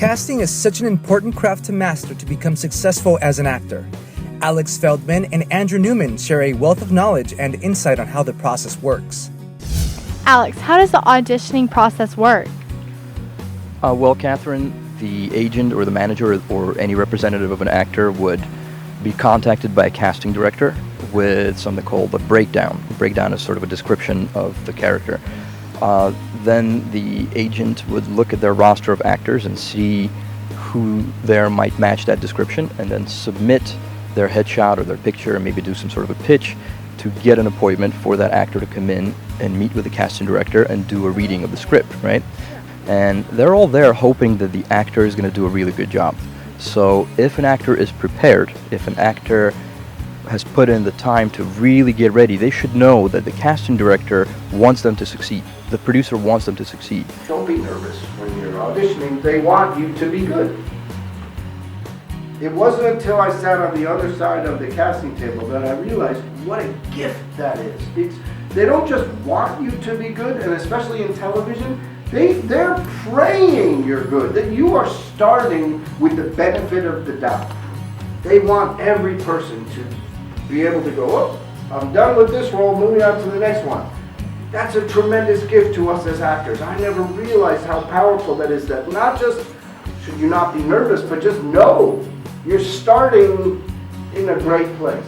Casting is such an important craft to master to become successful as an actor. Alex Feldman and Andrew Newman share a wealth of knowledge and insight on how the process works. Alex, how does the auditioning process work? Well, Catherine, the agent or the manager or any representative of an actor would be contacted by a casting director with something called a breakdown. A breakdown is sort of a description of the character. Then the agent would look at their roster of actors and see who there might match that description, and then submit their headshot or their picture and maybe do some sort of a pitch to get an appointment for that actor to come in and meet with the casting director and do a reading of the script, right? And they're all there hoping that the actor is going to do a really good job. So if an actor is prepared, if an actor has put in the time to really get ready, they should know that the casting director wants them to succeed. The producer wants them to succeed. Don't be nervous when you're auditioning. They want you to be good. It wasn't until I sat on the other side of the casting table that I realized what a gift that is. They don't just want you to be good, and especially in television, they're praying you're good, that you are starting with the benefit of the doubt. They want every person to be able to go, oh, I'm done with this role, moving on to the next one. That's a tremendous gift to us as actors. I never realized how powerful that is, that not just should you not be nervous, but just know you're starting in a great place.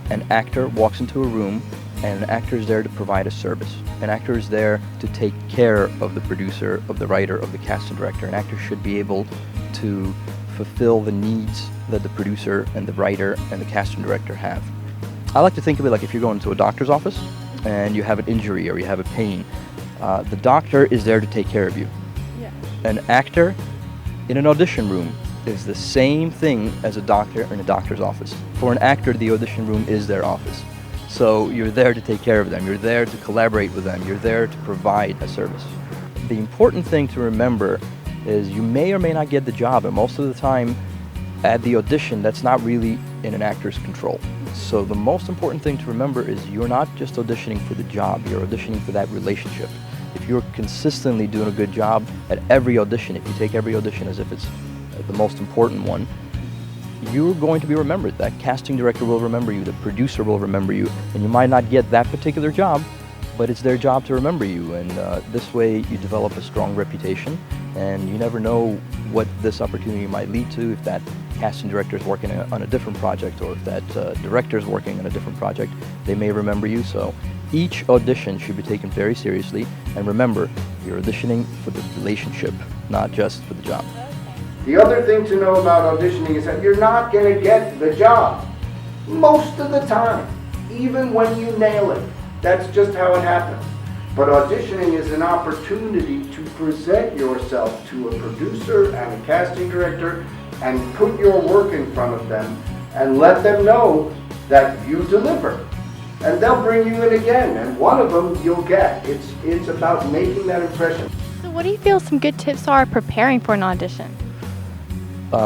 An actor walks into a room, and an actor is there to provide a service. An actor is there to take care of the producer, of the writer, of the casting director. An actor should be able to fulfill the needs that the producer and the writer and the casting director have. I like to think of it like if you're going to a doctor's office and you have an injury or you have a pain, the doctor is there to take care of you. Yeah. An actor in an audition room is the same thing as a doctor in a doctor's office. For an actor, the audition room is their office. So you're there to take care of them, you're there to collaborate with them, you're there to provide a service. The important thing to remember is you may or may not get the job, and most of the time at the audition, that's not really in an actor's control. So the most important thing to remember is you're not just auditioning for the job, you're auditioning for that relationship. If you're consistently doing a good job at every audition, if you take every audition as if it's the most important one, you're going to be remembered. That casting director will remember you, the producer will remember you, and you might not get that particular job, but it's their job to remember you, and this way you develop a strong reputation, and you never know what this opportunity might lead to. If that casting director is working on a different project, or if that director is working on a different project, they may remember you. So each audition should be taken very seriously, and remember, you're auditioning for the relationship, not just for the job. The other thing to know about auditioning is that you're not going to get the job most of the time, even when you nail it. That's just how it happens. But auditioning is an opportunity to present yourself to a producer and a casting director and put your work in front of them and let them know that you deliver. And they'll bring you in again, and one of them you'll get. It's about making that impression. So what do you feel some good tips are preparing for an audition?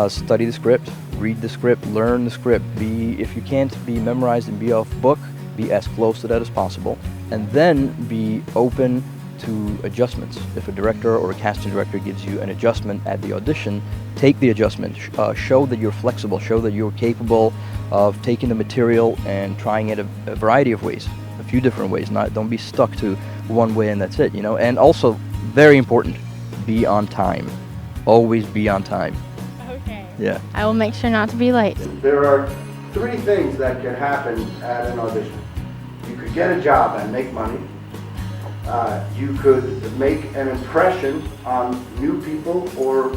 Study the script, read the script, learn the script. If you can't be memorized and be off book, be as close to that as possible, and then be open to adjustments. If a director or a casting director gives you an adjustment at the audition, take the adjustment. Show that you're flexible, show that you're capable of taking the material and trying it a variety of ways, a few different ways. Don't be stuck to one way and that's it, you know. And also, very important, be on time. Always be on time. Okay. Yeah. I will make sure not to be late. There are three things that can happen at an audition. You could get a job and make money. You could make an impression on new people, or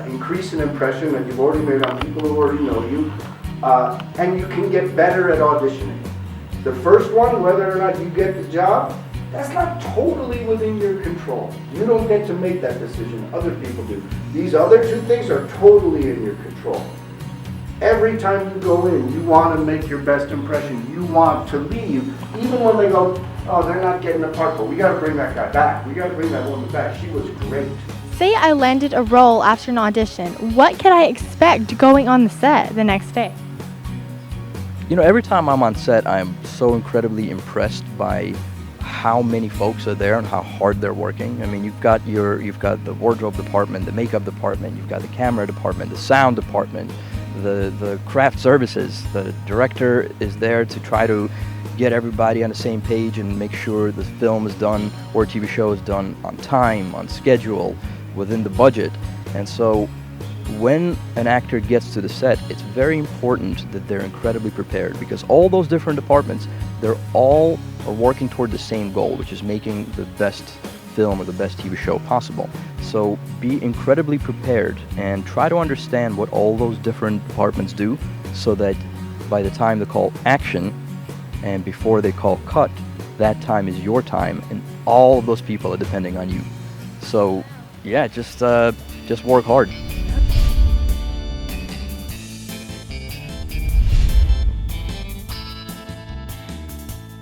increase an impression that you've already made on people who already know you. And you can get better at auditioning. The first one, whether or not you get the job, that's not totally within your control. You don't get to make that decision, other people do. These other two things are totally in your control. Every time you go in, you want to make your best impression. You want to leave, even when they go, oh, they're not getting the part, but we got to bring that guy back. We got to bring that woman back. She was great. Say I landed a role after an audition. What can I expect going on the set the next day? You know, every time I'm on set, I'm so incredibly impressed by how many folks are there and how hard they're working. I mean, you've got the wardrobe department, the makeup department, you've got the camera department, the sound department, the craft services. The director is there to try to get everybody on the same page and make sure the film is done or TV show is done on time, on schedule, within the budget. And so when an actor gets to the set, it's very important that they're incredibly prepared, because all those different departments, they're all are working toward the same goal, which is making the best film or the best TV show possible. So be incredibly prepared and try to understand what all those different departments do, so that by the time they call action and before they call cut, that time is your time and all of those people are depending on you. So yeah, just work hard.